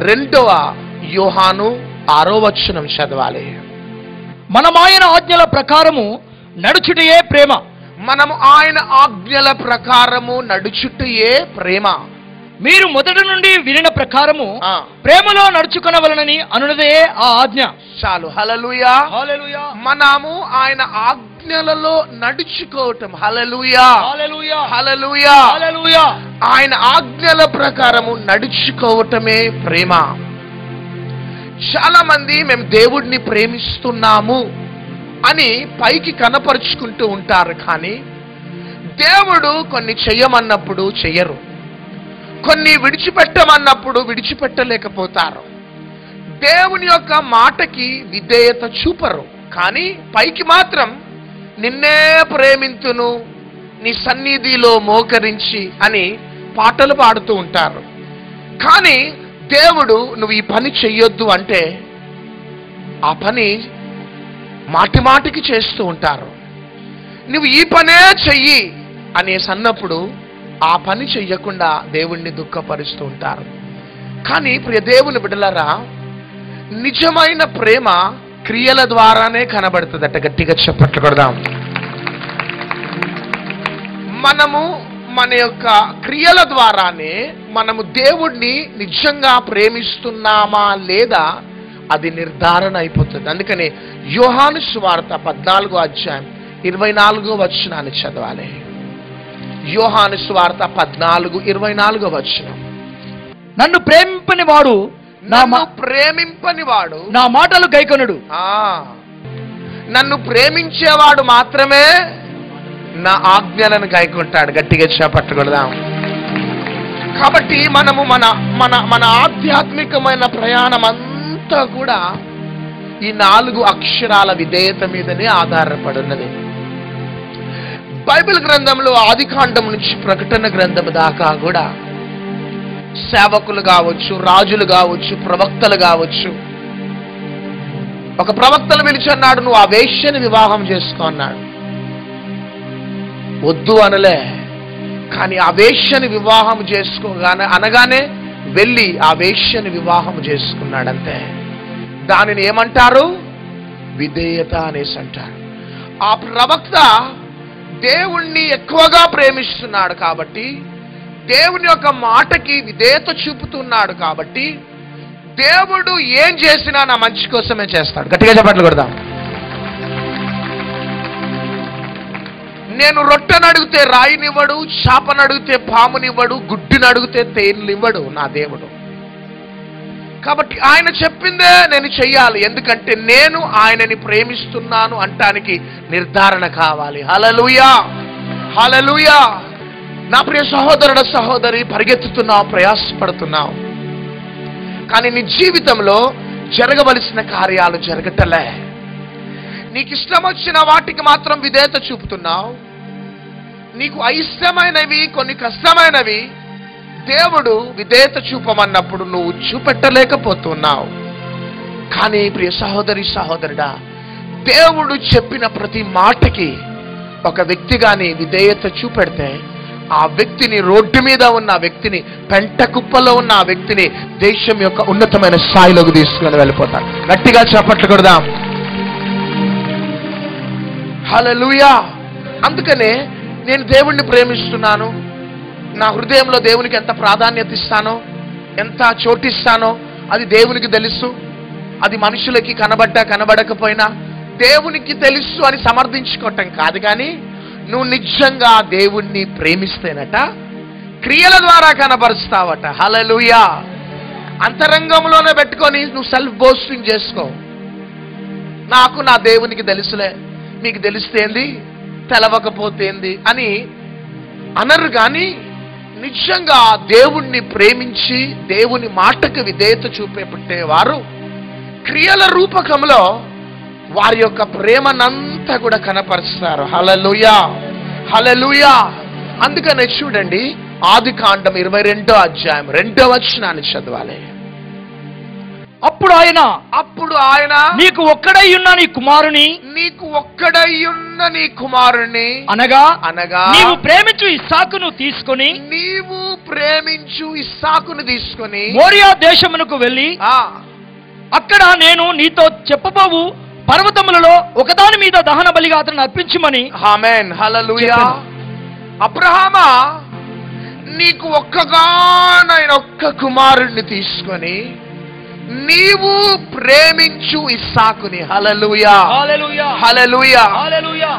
రెండవ యోహాను 6వ వచనం చదవాలి. మనం ఆయన ఆజ్ఞల ప్రకారము నడుచుటయే ప్రేమ. మనము ఆయన ఆజ్ఞల ప్రకారము నడుచుటయే ప్రేమ. మీరు మొదటి నుండి వినిన ప్రకారము ప్రేమలో నడుచుకొనవలనని అనునదే ఆ ఆజ్ఞ. చాలు. హల్లెలూయా. హల్లెలూయా. మనము ఆయన ఆజ్ఞలలో నడుచుకోవటం. హల్లెలూయా. హల్లెలూయా. హల్లెలూయా. హల్లెలూయా. ఆయన ఆజ్ఞల ప్రకారము నడుచుకోవటమే ప్రేమ. చాలా మంది మేము దేవుడిని ప్రేమిస్తున్నాము అని పైకి కనపరుచుకుంటూ ఉంటారు, కానీ దేవుడు కొన్ని చెయ్యమన్నప్పుడు చెయ్యరు, కొన్ని విడిచిపెట్టమన్నప్పుడు విడిచిపెట్టలేకపోతారు. దేవుని యొక్క మాటకి విధేయత చూపరు, కానీ పైకి మాత్రం నిన్నే ప్రేమింతును, నీ సన్నిధిలో మోకరించి అని పాటలు పాడుతూ ఉంటారు. కానీ దేవుడు నువ్వు ఈ పని చెయ్యొద్దు అంటే ఆ పని మాటి మాటికి చేస్తూ ఉంటారు. నువ్వు ఈ పనే చెయ్యి అనేసి అన్నప్పుడు ఆ పని చెయ్యకుండా దేవుణ్ణి దుఃఖపరుస్తూ ఉంటారు. కానీ ప్రియ దేవుని బిడ్డలారా, నిజమైన ప్రేమ క్రియల ద్వారానే కనబడుతుందట. గట్టిగా చప్పట్లు కొడదాం. మనము మన యొక్క క్రియల ద్వారానే మనము దేవుణ్ణి నిజంగా ప్రేమిస్తున్నామా లేదా అది నిర్ధారణ అయిపోతుంది. అందుకని యోహాను సువార్త 14వ అధ్యాయం 24వ వచనాన్ని చదవాలి. యోహాను సువార్త 14:24వ వచనం. నన్ను ప్రేమింపని వాడు నా మాటలు గైకొనుడు. నన్ను ప్రేమించేవాడు మాత్రమే నా ఆజ్ఞలను గైకుంటాడు. గట్టిగా చేపట్టగలదాం. కాబట్టి మనము మన మన మన ఆధ్యాత్మికమైన ప్రయాణం అంతా కూడా ఈ 4 అక్షరాల విధేయత మీదనే ఆధారపడి ఉన్నది. బైబిల్ గ్రంథంలో ఆదికాండం నుంచి ప్రకటన గ్రంథం దాకా కూడా సేవకులు కావచ్చు, రాజులు కావచ్చు, ప్రవక్తలు కావచ్చు, ఒక ప్రవక్తలు పిలిచి అన్నాడు, నువ్వు ఆ వేశ్యని వివాహం చేసుకో అన్నాడు. వద్దు అనలే, కానీ ఆ వేశ్యని వివాహం అనగానే వెళ్ళి ఆ వేశ్యని వివాహం చేసుకున్నాడంతే. దానిని ఏమంటారు? విధేయత అనేసి అంటారు. ఆ ప్రవక్త దేవుణ్ణి ఎక్కువగా ప్రేమిస్తున్నాడు కాబట్టి, దేవుని యొక్క మాటకి విధేయత చూపుతున్నాడు కాబట్టి, దేవుడు ఏం చేసినా నా మంచి కోసమే చేస్తాడు. గట్టిగా చెప్పట్లు కొడదాం. నేను రొట్టెను అడిగితే రాయినివ్వడు, చేపను అడిగితే పామునివ్వడు, గుడ్డిని అడిగితే తేనెలివ్వడు నా దేవుడు. కాబట్టి ఆయన చెప్పిందే నేను చెయ్యాలి, ఎందుకంటే నేను ఆయనని ప్రేమిస్తున్నాను అంటానికి నిర్ధారణ కావాలి. హల్లెలూయా. హల్లెలూయా. నా ప్రియ సహోదరుడ సహోదరి, పరిగెత్తుతున్నావు, ప్రయాసపడుతున్నావు, కానీ నీ జీవితంలో జరగవలసిన కార్యాలు జరగటలే. నీకు ఇష్టం వచ్చిన వాటికి మాత్రం విధేయత చూపుతున్నావు. నీకు అయిష్టమైనవి, కొన్ని కష్టమైనవి దేవుడు విధేయత చూపమన్నప్పుడు నువ్వు చూపెట్టలేకపోతున్నావు. కానీ ప్రియ సహోదరి సహోదరుడా, దేవుడు చెప్పిన ప్రతి మాటకి ఒక వ్యక్తి గాని విధేయత చూపెడితే ఆ వ్యక్తిని, రోడ్డు మీద ఉన్న వ్యక్తిని, పెంట కుప్పలో ఉన్న ఆ వ్యక్తిని దేశం యొక్క ఉన్నతమైన స్థాయిలోకి తీసుకుని వెళ్ళిపోతాడు. గట్టిగా చప్పట్లు కొడదాం. హల్లెలూయా. అందుకనే నేను దేవుణ్ణి ప్రేమిస్తున్నాను, నా హృదయంలో దేవునికి ఎంత ప్రాధాన్యత ఇస్తానో, ఎంత చోటిస్తానో అది దేవునికి తెలుసు. అది మనుషులకి కనబడకపోయినా దేవునికి తెలుసు అని సమర్థించుకోవటం కాదు. కానీ నువ్వు నిజంగా దేవుణ్ణి ప్రేమిస్తేనట క్రియల ద్వారా కనబరుస్తావట. హల్లెలూయా. అంతరంగంలోనే పెట్టుకొని నువ్వు సెల్ఫ్ బోస్టింగ్ చేసుకో. నాకు నా దేవునికి తెలుసులే, మీకు తెలిస్తేంది, తెలవకపోతేంది అని అనరు. కానీ నిజంగా దేవుణ్ణి ప్రేమించి దేవుని మాటకు విధేయత చూపేవారు క్రియల రూపకంలో వారి యొక్క ప్రేమనంతా కూడా కనపరుస్తారు. హల్లెలూయా. హల్లెలూయా. అందుకనే చూడండి, ఆదికాండం 22వ అధ్యాయం 2వ వచనాన్ని చదవాలి. అప్పుడు ఆయన నీకు ఒక్కడై ఉన్న నీ కుమారుని అనగా నీవు ప్రేమించు ఇస్సాకును తీసుకొని మోరియా దేశమునకు వెళ్ళి అక్కడ నేను నీతో చెప్పబోవు పర్వతములలో ఒకదాని మీద దహన బలిగా అతను అర్పించమని. ఆమేన్, హల్లెలూయా. అబ్రహామా, నీకు ఒక్కగానైన ఒక్క కుమారుణ్ణి తీసుకొని నీవు ప్రేమించు ఇస్సాకుని. హల్లెలూయా, హల్లెలూయా, హల్లెలూయా, హల్లెలూయా.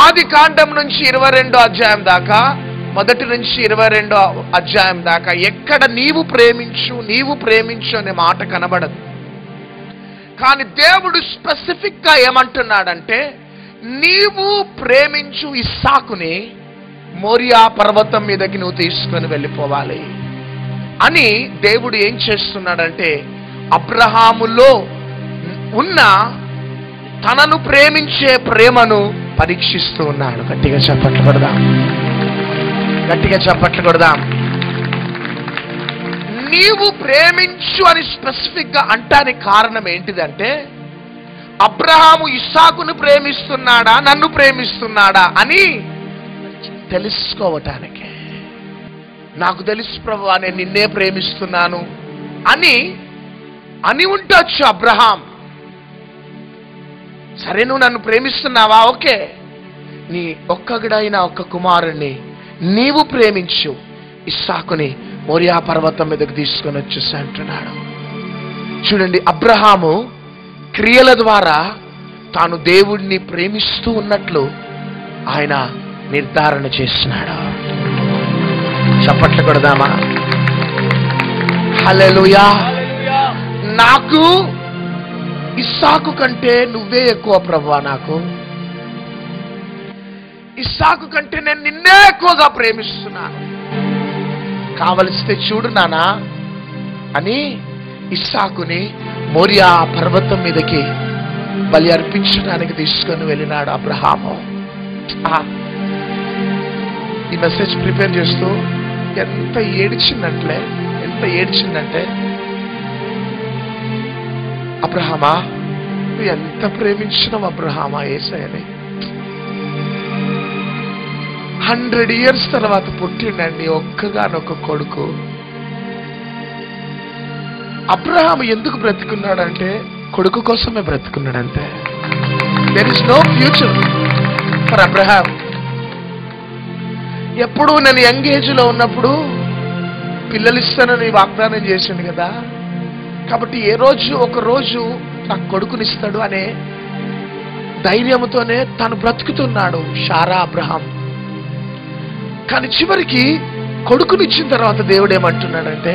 ఆది కాండం నుంచి 22వ అధ్యాయం దాకా, 1 నుంచి 22వ అధ్యాయం దాకా ఎక్కడ నీవు ప్రేమించు అనే మాట కనబడదు. కానీ దేవుడు స్పెసిఫిక్ గా ఏమంటున్నాడంటే, నీవు ప్రేమించు ఇస్సాకుని మోరియా పర్వతం మీదకి నువ్వు తీసుకొని వెళ్ళిపోవాలి అని దేవుడు ఏం చేస్తున్నాడంటే, అబ్రహాములో ఉన్న తనను ప్రేమించే ప్రేమను పరీక్షిస్తూ ఉన్నాడు. గట్టిగా చప్పట్లు కొడదాం. నీవు ప్రేమించు అని స్పెసిఫిక్ గా అంటానికి కారణం ఏంటిదంటే, అబ్రహాము ఇస్సాకును ప్రేమిస్తున్నాడా, నన్ను ప్రేమిస్తున్నాడా అని తెలుసుకోవటానికి. నాకు తెలుసు ప్రభువా, నేను నిన్నే ప్రేమిస్తున్నాను అని ఉండొచ్చు అబ్రహాం. సరే, నువ్వు నన్ను ప్రేమిస్తున్నావా, ఓకే, నీ ఒక్కగడైన ఒక్క కుమారుణ్ణి నీవు ప్రేమించు, ఇస్సాకుని మోరియా పర్వతం మీదకు తీసుకొని వచ్చేసి అంటున్నాడు. చూడండి, అబ్రహాము క్రియల ద్వారా తాను దేవుడిని ప్రేమిస్తూ ఉన్నట్లు ఆయన నిర్ధారణ చేస్తున్నాడు. చప్పట్లు కొడదామా? హల్లెలూయా. నాకు ఇస్సాకు కంటే నువ్వే ఎక్కువ ప్రభువా, నాకు ఇస్సాకు కంటే నేను నిన్నే ఎక్కువగా ప్రేమిస్తున్నాను, కావలిస్తే చూడు నానా అని ఇస్సాకుని మోరియా పర్వతం మీదకి బలి అర్పించడానికి తీసుకొని వెళ్ళినాడు అబ్రహాము. ఈ మెసేజ్ ప్రిపేర్ చేస్తూ ఎంత ఏడ్చిందంటే, అబ్రహామా, నువ్వు ఎంత ప్రేమించినావు అబ్రహామా యేసయ్యని. 100 years తర్వాత పుట్టిండండి ఒక్కగానొక్క కొడుకు. అబ్రహాము ఎందుకు బ్రతికున్నాడంటే కొడుకు కోసమే బ్రతికున్నాడంటే. There is no future for Abraham. ఎప్పుడు నేను యంగ్ ఏజ్ లో ఉన్నప్పుడు పిల్లలు ఇస్తానని వాగ్దానం చేసిండు కదా, కాబట్టి ఒక రోజు నాకు కొడుకునిస్తాడు అనే ధైర్యంతోనే తను బ్రతుకుతున్నాడు శారా అబ్రహాం. కానీ చివరికి కొడుకునిచ్చిన తర్వాత దేవుడు ఏమంటున్నాడంటే,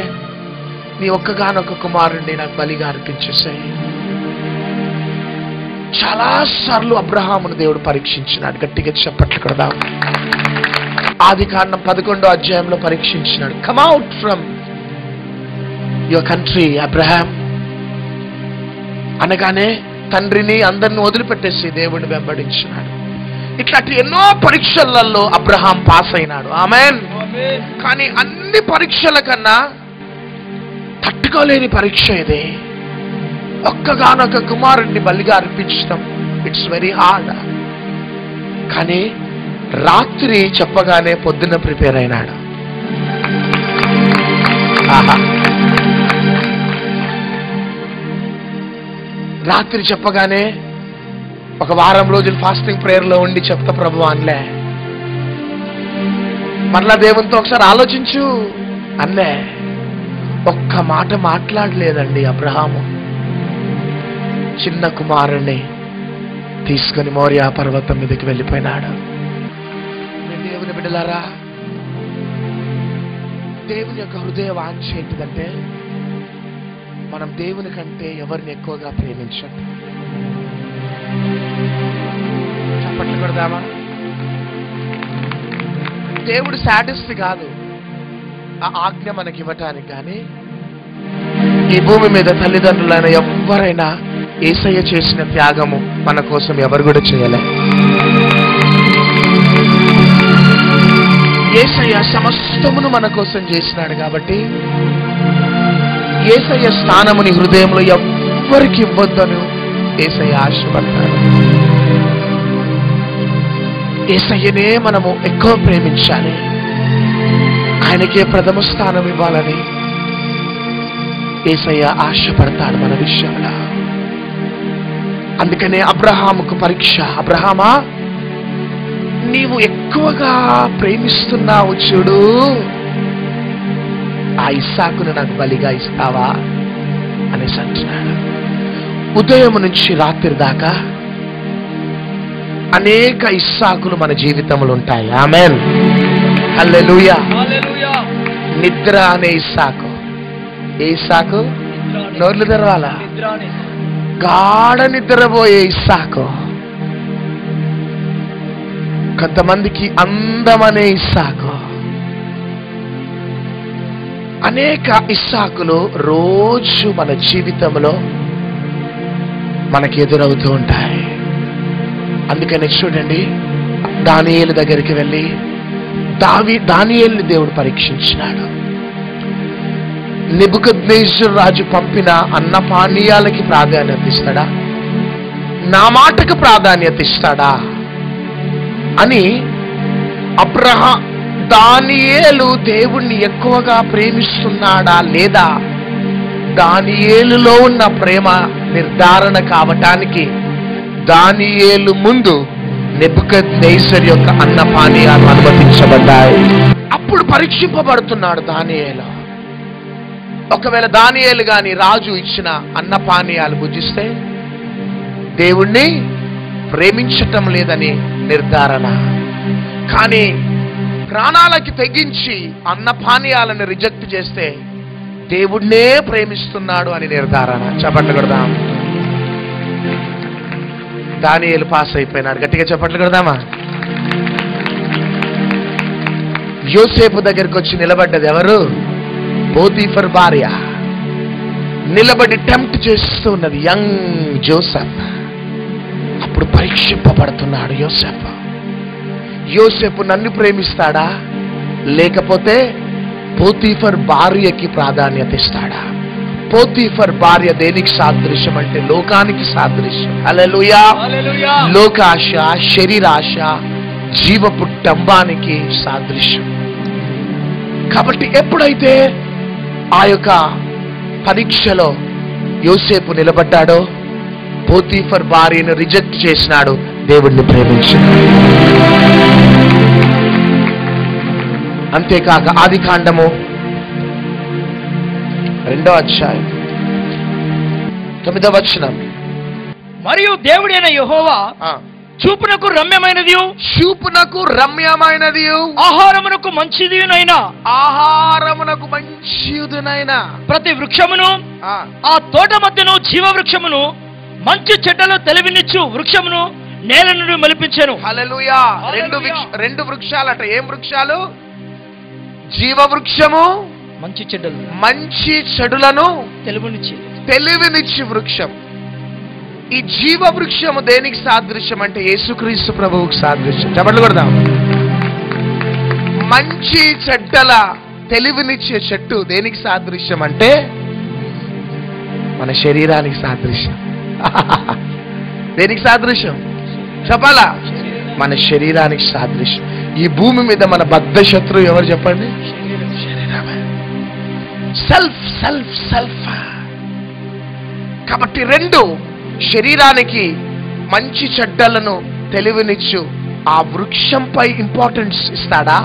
నీ ఒక్కగానొక్క కుమారుణ్ణి నాకు బలిగా అర్పించేసాయి. చాలా సార్లు అబ్రహామును దేవుడు పరీక్షించినాడు. గట్టిగా చప్పట్లు కొడదాం. ఆది కాండం 11వ అధ్యాయంలో పరీక్షించినాడు. Come out from your country Abraham అనగానే తండ్రిని అందరిని వదిలిపెట్టేసి దేవుడిని వెంబడించినాడు. ఇట్లాంటి ఎన్నో పరీక్షలలో అబ్రహాం పాస్ అయినాడు. ఆమేన్. కానీ అన్ని పరీక్షల కన్నా తట్టుకోలేని పరీక్ష ఇది. ఒక్కగానొక్క కుమారుణ్ణి బలిగా అర్పించడం, ఇట్స్ వెరీ హార్డ్. కానీ రాత్రి చెప్పగానే పొద్దున్న ప్రిపేర్ అయినాడు. రాత్రి చెప్పగానే ఒక వారం రోజులు ఫాస్టింగ్ ప్రేయర్ లో ఉండి చెప్తా ప్రభు అనలే. మరలా దేవునితో ఒకసారి ఆలోచించు అన్నే. ఒక్క మాట మాట్లాడలేదండి అబ్రహాము. చిన్న కుమారుణ్ణి తీసుకుని మోరియా పర్వతం మీదకి వెళ్ళిపోయినాడు. దేవుని బిడ్డలారా, దేవుని యొక్క హృదయ వాంఛ ఏంటిదంటే, మనం దేవుని కంటే ఎవరిని ఎక్కువగా ప్రేమించండి. చప్పట్లు కొడదామా? దేవుడు సాటిస్ట్ కాదు ఆ ఆజ్ఞ మనకి ఇవ్వటానికి. కానీ ఈ భూమి మీద తల్లిదండ్రులైన ఎవరైనా యేసయ్య చేసిన త్యాగము మన కోసం ఎవరు కూడా చేయలే. యేసయ్య సమస్తమును మన కోసం చేసినాడు. కాబట్టి యేసయ్య స్థానముని హృదయంలో ఎవ్వరికి ఇవ్వద్దని యేసయ్య ఆశపడతాడు. యేసయ్యనే మనము ఎక్కువ ప్రేమించాలి, ఆయనకే ప్రథమ స్థానం ఇవ్వాలని యేసయ్య ఆశపడతాడు మన విషయంలో. అందుకనే అబ్రహాముకు పరీక్ష. అబ్రహామా, నీవు ఎక్కువగా ప్రేమిస్తున్నావు చూడు, ఆ ఇస్సాకును నాకు బలిగా ఇస్తావా అనేసి అంటున్నాడు. ఉదయం నుంచి రాత్రి దాకా అనేక ఇస్సాకులు మన జీవితంలో ఉంటాయి. ఆమేన్, హల్లెలూయా. నిద్ర అనే ఇస్సాకు. ఏ ఇస్సాకు? నోర్లు తెరవాలా? గాఢ నిద్రపోయే ఇస్సాకు. కొంతమందికి అందమనే ఇస్సాకు. అనేక ఇస్సాకులు రోజు మన జీవితంలో మనకి ఎదురవుతూ ఉంటాయి. అందుకని చూడండి, దానియేలు దగ్గరికి వెళ్ళి దానియేలుని దేవుడు పరీక్షించినాడు. నెబుకద్నెజరు రాజు పంపిన అన్న పానీయాలకి ప్రాధాన్యత ఇస్తాడా, నా మాటకు ప్రాధాన్యత ఇస్తాడా అని దానియేలు దేవుణ్ణి ఎక్కువగా ప్రేమిస్తున్నాడా లేదా, దానియేలులో ఉన్న ప్రేమ నిర్ధారణ కావటానికి దానియేలు ముందు నెబుకద్నెజరు యొక్క అన్న పానీయాలు అనుమతించబడ్డాయి. అప్పుడు పరీక్షింపబడుతున్నాడు దానియేలు. ఒకవేళ దానియేలు గాని రాజు ఇచ్చిన అన్న పానీయాలు భుజిస్తే దేవుణ్ణి ప్రేమించటం లేదని నిర్ధారణ. కానీ ప్రాణాలకి తెగించి అన్న పానీయాలను రిజెక్ట్ చేస్తే దేవుణ్ణే ప్రేమిస్తున్నాడు అని నిర్ధారణ. చప్పట్లు కొడదాం. దానియేలు పాస్ అయిపోయినాడు. గట్టిగా చప్పట్లు కొడదామా? యోసేపు దగ్గరికి వచ్చి నిలబడ్డది ఎవరు? పోతీఫర్ భార్య నిలబడి టెంప్ట్ చేస్తూ ఉన్నది యంగ్ జోసెఫ్. అప్పుడు పరీక్షింపబడుతున్నాడు యోసేపు. యోసేపు నన్ను ప్రేమిస్తాడా లేకపోతే పోతీఫర్ భార్యకి ప్రాధాన్యత ఇస్తాడా? పోతీఫర్ భార్య దేనికి సాదృశ్యం అంటే లోకానికి సాదృశ్యం. హల్లెలూయా. లోకాశ, శరీరాశ, జీవపు డంబానికి సాదృశ్యం. కాబట్టి ఎప్పుడైతే ఆ యొక్క పరీక్షలో యోసేపు నిలబడ్డాడో పోతీఫర్ భార్యను రిజెక్ట్ చేసినాడు, దేవుణ్ణి ప్రేమించినాడు. అంతేకాక ఆదికాండము 2వ అధ్యాయం 9వ వచనం, మరియు దేవుడైన యెహోవా చూపునకు రమ్యమైనది ఆహారమునకు మంచిదినైనా ప్రతి వృక్షమును ఆ తోట మధ్యను జీవ వృక్షమును మంచి చెడ్డలు తెలివినిచ్చు వృక్షమును నేల నుండి మలిపించెను. హల్లెలూయా. రెండు వృక్షాలట. ఏం వృక్షాలు? జీవ వృక్షము, మంచి చెడులను తెలివినిచ్చి వృక్షం. ఈ జీవ వృక్షము దేనికి సాదృశ్యం అంటే యేసుక్రీస్తు ప్రభువుకు సాదృశ్యం. చెప్పండి కొడదాం. మంచి చెడ్డల తెలివినిచ్చే చెట్టు దేనికి సాదృశ్యం అంటే మన శరీరానికి సాదృశ్యం. దేనికి సాదృశ్యం చెప్పాలా? మన శరీరానికి సాదృశ్యం. ఈ భూమి మీద మన బద్ధ శత్రువు ఎవరు చెప్పండి? శరీరమే. Self self self. కాబట్టి రెండు, శరీరానికి మంచి చెడ్డలను తెలివినిచ్చు ఆ వృక్షంపై ఇంపార్టెన్స్ ఇస్తాడా,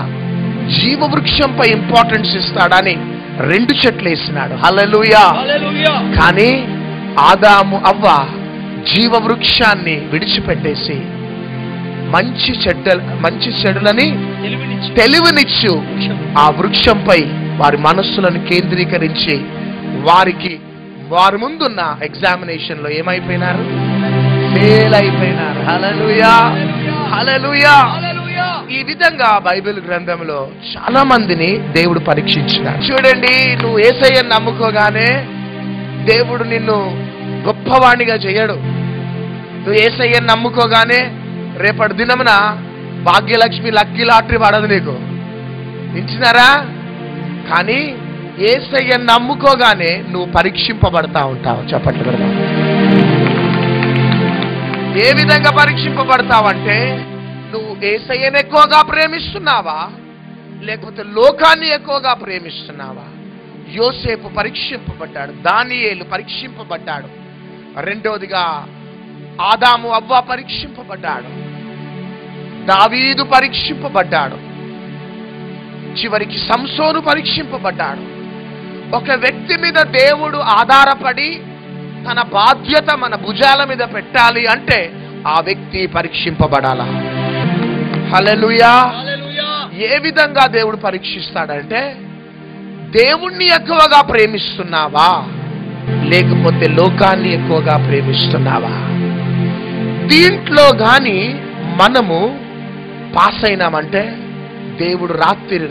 జీవ వృక్షంపై ఇంపార్టెన్స్ ఇస్తాడా అని రెండు చెట్లు వేసినాడు. హల్లెలూయా. కానీ ఆదాము అవ్వ జీవ వృక్షాన్ని విడిచిపెట్టేసి మంచి చెడులని తెలివినిచ్చు ఆ వృక్షంపై వారి మనస్సులను కేంద్రీకరించి వారి ముందున్న ఎగ్జామినేషన్ లో ఏమైపోయినారు? ఫెయిల్ అయిపోయినారు. హల్లెలూయా, హల్లెలూయా. ఈ విధంగా బైబిల్ గ్రంథంలో చాలా మందిని దేవుడు పరీక్షించినాడు. చూడండి, నువ్వు యేసయ్యను నమ్ముకోగానే దేవుడు నిన్ను గొప్పవాణిగా చేయడు. నువ్వు యేసయ్యను నమ్ముకోగానే రేపటి దినమున భాగ్యలక్ష్మి లక్కీ లాటరీ పడదు నీకు. ఇచ్చినారా? కానీ యేసయ్యను నమ్ముకోగానే నువ్వు పరీక్షింపబడతా ఉంటావు. చెప్పట్లు కదా. ఏ విధంగా పరీక్షింపబడతావంటే, నువ్వు యేసయ్యను ఎక్కువగా ప్రేమిస్తున్నావా, లేకపోతే లోకాన్ని ఎక్కువగా ప్రేమిస్తున్నావా? యోసేపు పరీక్షింపబడ్డాడు, దానియేలు పరీక్షింపబడ్డాడు, రెండవదిగా ఆదాము అవ్వ పరీక్షింపబడ్డాడు, దావీదు పరీక్షింపబడ్డాడు, చివరికి సంసోను పరీక్షింపబడ్డాడు. ఒక వ్యక్తి మీద దేవుడు ఆధారపడి తన బాధ్యత మన భుజాల మీద పెట్టాలి అంటే ఆ వ్యక్తి పరీక్షింపబడాలా. హల్లెలూయా. ఏ విధంగా దేవుడు పరీక్షిస్తాడంటే, దేవుణ్ణి ఎక్కువగా ప్రేమిస్తున్నావా, లేకపోతే లోకాన్ని ఎక్కువగా ప్రేమిస్తున్నావా? దీంట్లో గాని మనము పాస్ అయినామంటే దేవుడు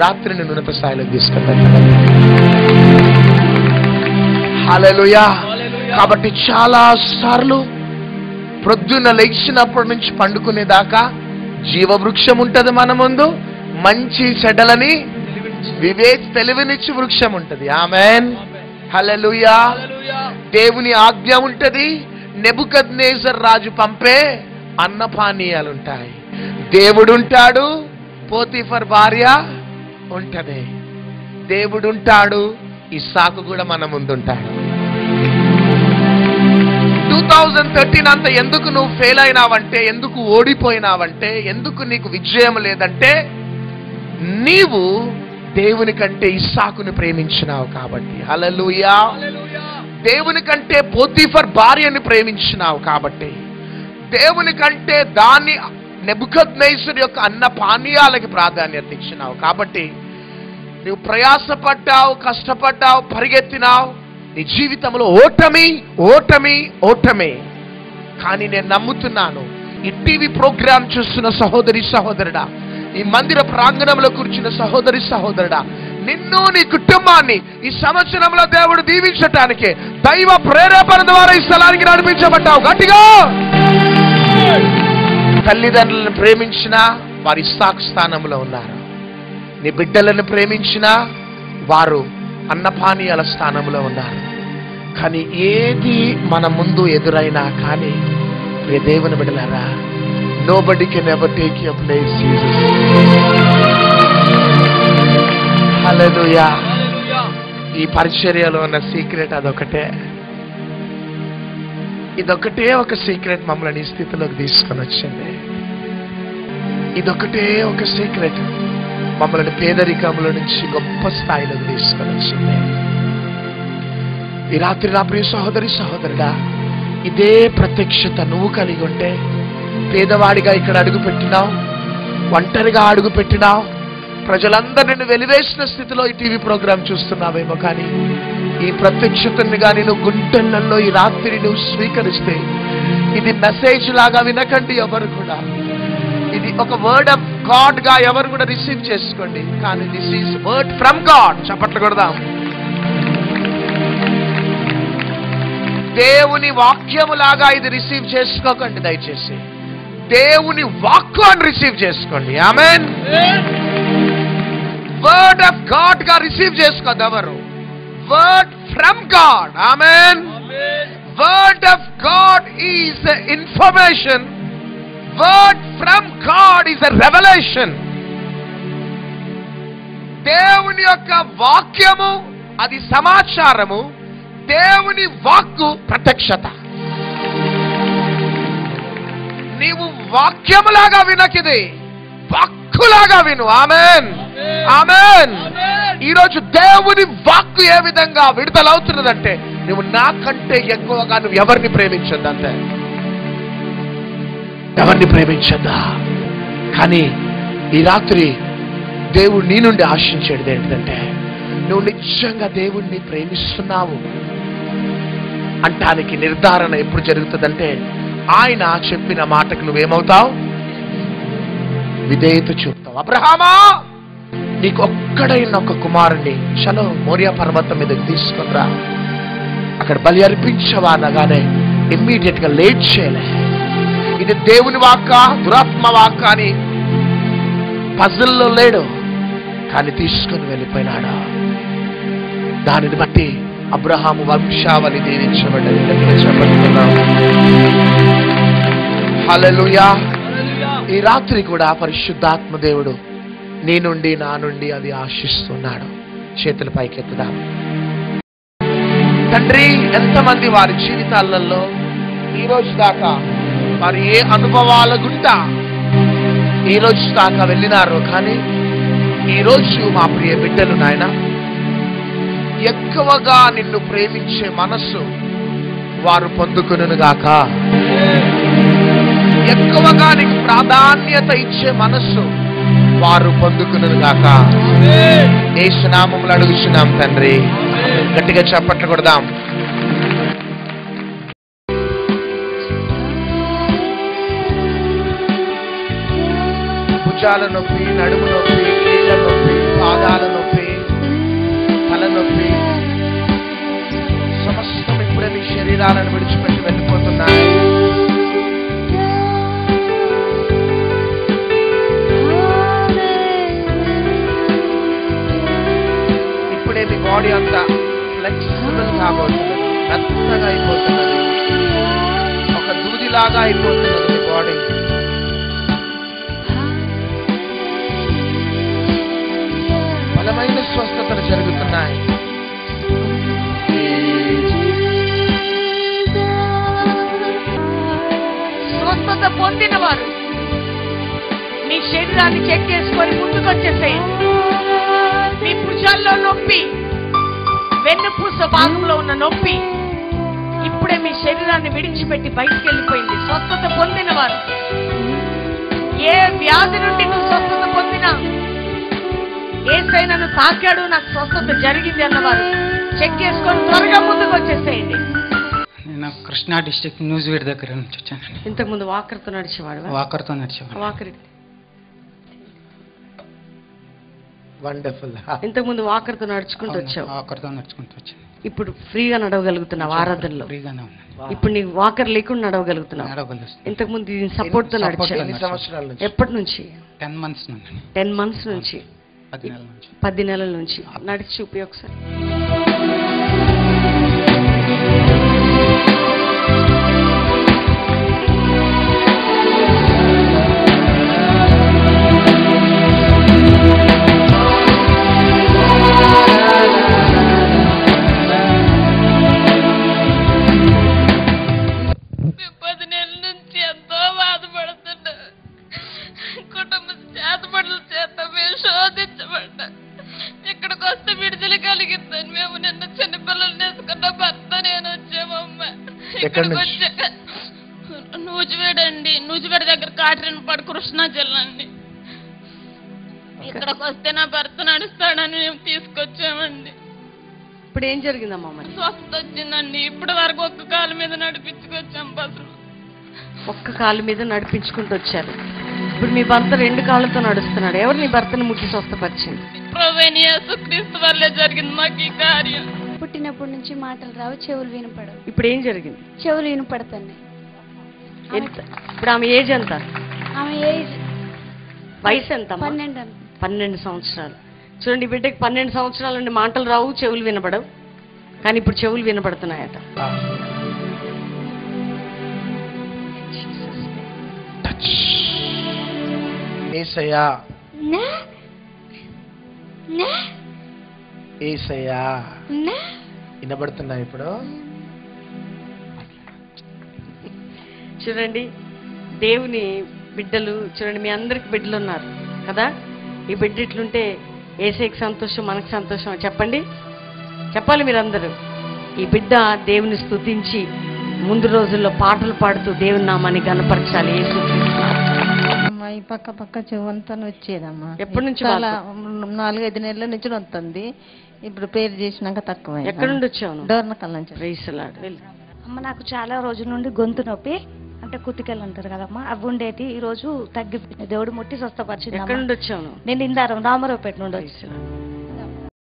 రాత్రిని ఉన్నత స్థాయిలోకి తీసుకెళ్తాడు. హల్లెలూయా. కాబట్టి చాలా సార్లు ప్రొద్దున లేచినప్పటి నుంచి పండుకునేదాకా జీవవృక్షం ఉంటది మన ముందు, మంచి చెడ్డలని తెలివినిచ్చి వృక్షం ఉంటది. ఆమేన్. హల్లెలూయా. దేవుని ఆజ్ఞ ఉంటది, నెబుకద్నెజర్ రాజు పంపే అన్నపానీయాలుంటాయి. దేవుడుంటాడు, పోతీఫర్ భార్య ఉంటది. దేవుడుంటాడు, ఇస్సాకు కూడా మన ముందుంటాడు. 2013 అంతా ఎందుకు నువ్వు ఫెయిల్ అయినావంటే, ఎందుకు ఓడిపోయినావంటే, ఎందుకు నీకు విజయం లేదంటే, నీవు దేవుని కంటే ఇస్సాకుని ప్రేమించినావు కాబట్టి. హల్లెలూయా. దేవుని కంటే పోతీఫర్ భార్యని ప్రేమించినావు కాబట్టి, దేవుని కంటే దాన్ని నెబుకద్నెజర్ యొక్క అన్న పానీయాలకి ప్రాధాన్యత ఇచ్చినావు కాబట్టి నువ్వు ప్రయాసపడ్డావు, కష్టపడ్డావు, పరిగెత్తినావు. నీ జీవితంలో ఓటమి ఓటమి ఓటమి. కానీ నేను నమ్ముతున్నాను, ఈ టీవీ ప్రోగ్రామ్ చూస్తున్న సహోదరి సహోదరుడా, ఈ మందిర ప్రాంగణంలో కూర్చున్న సహోదరి సహోదరుడా, నిన్ను నీ కుటుంబాన్ని ఈ సంవత్సరంలో దేవుడు దీవించటానికి దైవ ప్రేరేపణ ద్వారా ఈ స్థలానికి నడిపించబడ్డావు. గట్టిగా. తల్లిదండ్రులను ప్రేమించినా వారు ఇస్సాకు స్థానంలో ఉన్నారు. నీ బిడ్డలను ప్రేమించినా వారు అన్నపానీయాల స్థానంలో ఉన్నారు. కానీ ఏది మన ముందు ఎదురైనా కానీ ప్రియ దేవుని బిడ్డలారా, nobody can ever take your place, Jesus. హల్లెలూయా. ఈ పరిచర్యలో ఉన్న సీక్రెట్ అదొకటే. ఇదొకటే ఒక సీక్రెట్ మమ్మల్ని ఈ స్థితిలోకి తీసుకొని వచ్చింది. ఇదొకటే ఒక సీక్రెట్ మమ్మల్ని పేదరికంలో నుంచి గొప్ప స్థాయిలోకి తీసుకొని వచ్చింది. ఈ రాత్రి నా ప్రియ సహోదరి సహోదరుడా, ఇదే ప్రత్యక్షత నువ్వు కలిగి ఉంటే, పేదవాడిగా ఇక్కడ అడుగు పెట్టినావు, ఒంటరిగా అడుగు పెట్టినావు, ప్రజలందరిని వెలివేసిన స్థితిలో ఈ టీవీ ప్రోగ్రాం చూస్తున్నావేమో, కానీ ఈ ప్రత్యక్షతని కానీ నువ్వు గుంటెళ్లలో ఈ రాత్రి నువ్వు స్వీకరిస్తే, ఇది మెసేజ్ లాగా వినకండి ఎవరు కూడా, ఇది ఒక వర్డ్ ఆఫ్ గాడ్ గా ఎవరు కూడా రిసీవ్ చేసుకోండి. కానీ this is word from God. చప్పట్లు కొడదాం. దేవుని వాక్యములాగా ఇది రిసీవ్ చేసుకోకండి దయచేసి. దేవుని వాక్కు అని రిసీవ్ చేసుకోండి. ఆమేన్. వర్డ్ ఆఫ్ గాడ్ గా రిసీవ్ చేసుకోద్దు ఎవరు. Word from God. Amen. Word of God is information. Word from God is a revolution. దేవుని యొక్క వాక్యము అది సమాచారము, దేవుని వాక్కు ప్రత్యక్షత. నీవు వాక్యములాగా వినకిది, వాక్కులాగా విను. ఆమేన్. ఆమేన్. ఈరోజు దేవుని వాక్కు ఏ విధంగా విడుదలవుతున్నదంటే, నువ్వు నాకంటే ఎక్కువగా నువ్వు ఎవరిని ప్రేమించద్దు, అంతే. ఎవరిని ప్రేమించద్దా. కానీ ఈ రాత్రి దేవుడు నీ నుండి ఆశించేది ఏంటంటే, నువ్వు నిజంగా దేవుణ్ణి ప్రేమిస్తున్నావు అంటానికి నిర్ధారణ ఎప్పుడు జరుగుతుందంటే, ఆయన చెప్పిన మాటకు నువ్వేమవుతావు? విధేయత చూపుతావు. అబ్రహామా, నీకు ఒక్కడైన ఒక కుమారుణ్ణి చలో మోరియా పర్వతం మీదకి తీసుకునిరా, అక్కడ బలి అర్పించవా అనగానే ఇమ్మీడియట్ గా లేట్ చేయలే. ఇది దేవుని వాక్క దురాత్మ వాక్క అని పజల్లో లేడు, కానీ తీసుకుని వెళ్ళిపోయినాడు. దానిని బట్టి అబ్రహాము వంశావళి దీవించబడ్డది. గట్టిగా చెప్పబడుతున్నాం. హల్లెలూయా. ఈ రాత్రి కూడా పరిశుద్ధాత్మ దేవుడు నీ నుండి నా నుండి అది ఆశిస్తున్నాడు. చేతుల పైకెత్తుదాం. తండ్రి, ఎంతమంది వారి జీవితాలలో ఈ రోజు దాకా వారు ఏ అనుభవాల గుండా ఈ రోజు దాకా వెళ్ళినారో, కానీ ఈ రోజు మా ప్రియ బిడ్డలు నాయన ఎక్కువగా నిన్ను ప్రేమించే మనస్సు వారు పొందుకును గాక. ఎక్కువగా నీకు ప్రాధాన్యత ఇచ్చే మనస్సు వారు పొందుకును గాక. యేసు నామములో అడుగుచున్నాం తండ్రి. గట్టిగా చప్పట్లు కొడదాం. భుజాల నొప్పి, నడుము నొప్పి, కీళ్ళ నొప్పి, పాదాల నొప్పి, తల నొప్పి సమస్తం ఇప్పుడే మీ శరీరాలను విడిచిపెట్టి వెళ్ళిపోతున్నాయి. ఇప్పుడే మీ బాడీ అంతా ఫ్లెక్సిబుల్ కాబోతున్నది, మెత్తగా అయిపోతున్నది, ఒక దూదిలాగా అయిపోతున్నది మీ బాడీ. బలమైన స్వస్థతలు జరుగుతున్నాయి. స్వస్థత పొందిన వారు మీ శరీరాన్ని చెక్ చేసుకొని ముందుకు వచ్చేసేయండి. మీ భుజాల్లో నొప్పి, వెన్నుపూస భాగంలో ఉన్న నొప్పి ఇప్పుడే మీ శరీరాన్ని విడిచిపెట్టి బయటికి వెళ్ళిపోయింది. స్వస్థత పొందిన వారు, ఏ వ్యాధి నుండి నువ్వు స్వస్థత పొందినా, యేసయ్య నన్ను తాకాడు నాకు స్వస్థత జరిగింది అన్నవారు చెక్ చేసుకొని త్వరగా ముందుకు వచ్చేసేయండి. నేను కృష్ణా డిస్ట్రిక్ట్ న్యూజివీడ్ దగ్గర నుంచి వచ్చాను. ఇంతకు ముందు వాకర్తో నడిచేవాడు. వాకర్తో నడిచేవాడు. Walker wonderful. ఇంతకు ముందు వాకర్తో నడుచుకుంటూ వచ్చావు. వాకర్తో నడుచుకుంటూ వచ్చాను. ఇప్పుడు ఫ్రీగా నడవగలుగుతున్నావు ఆరాధనలో. ఫ్రీగానే ఉన్నాను. ఇప్పుడు నీకు వాకర్ లేకుండా నడవగలుగుతున్నావు. నడవగలుగుతాను. ఇంతకు ముందు సపోర్ట్ తో నడిచావు. ఎన్ని సంవత్సరాల నుంచి? ఎప్పటి నుంచి? 10 months నుండి. 10 months నుంచి. 10 నెలల నుంచి. 10 నెలల నుంచి నడిచి చూపి ఒకసారి. ఇక్కడికి వస్తే విడుదల కలిగిద్దాను. మేము నిన్న చిన్నపిల్లలు నేసుకున్న భర్త నేను వచ్చామమ్మ. ఇక్కడికి వచ్చాక నూజివేడండి, నూజివేడ దగ్గర కాటరనపాడు కృష్ణా జిల్లా అండి. ఇక్కడికి వస్తే నా భర్త నడుస్తాడని మేము తీసుకొచ్చామండి. ఇప్పుడు ఏం జరిగిందమ్మా? మరి స్వస్థత వచ్చిందండి. ఇప్పటి వరకు ఒక్క కాలు మీద నడిపించుకొచ్చాం బస్సు. ఒక్క కాలు మీద నడిపించుకుంటూ వచ్చారు. ఇప్పుడు మీ భర్త 2 కాళ్ళతో నడుస్తున్నాడు. ఎవరు నీ భర్తను ముట్టి స్వస్థపరిచింది? ప్రభువైన యేసుక్రీస్తు వల్లే జరిగింది మాకు ఈ కార్యం. పుట్టినప్పటి నుంచి మాటలు రావు, చెవులు వినపడవు. ఇప్పుడు ఏం జరిగింది? చెవులు వినపడుతున్నాయి. ఇప్పుడు ఆమె ఏజ్ ఎంత? ఆమె ఏజ్ వయసు ఎంత? 12 సంవత్సరాలు. చూడండి, బిడ్డకి 12 సంవత్సరాల నుండి మాటలు రావు, చెవులు వినపడవు, కానీ ఇప్పుడు చెవులు వినపడుతున్నాయట. యేసయ్యా, యేసయ్యా వినబడుతున్నా ఇప్పుడు? చూడండి, దేవుని బిడ్డలు చూడండి, మీ అందరికి బిడ్డలు ఉన్నారు కదా. ఈ బిడ్డ ఇట్లుంటే యేసయ్యకి సంతోషం, మనకు సంతోషం. చెప్పండి, చెప్పాలి మీరందరూ. ఈ బిడ్డ దేవుని స్తుతించి ముందు రోజుల్లో పాటలు పాడుతూ దేవుని నామాన్ని గణపరచాలి. ఈ పక్క పక్క చెవంతా వచ్చేదమ్మా. ఎప్పటి నుంచి? 4-5 నెలల నుంచి వస్తుంది. ఇప్పుడు పేరు చేసినాక తక్కువ. ఎక్కడి నుండి వచ్చావు? డోర్నకల్ నుంచి. అమ్మ, నాకు చాలా రోజుల నుండి గొంతు నొప్పి, అంటే కుతికెళ్ళి అంటారు కదమ్మా, అవి ఉండేటి. ఈ రోజు తగ్గి దేవుడు ముట్టి స్వస్థపరిచింది. ఎక్కడి నుండి వచ్చావు? నేను ఇందారం రామారావుపేట నుండి వచ్చాను.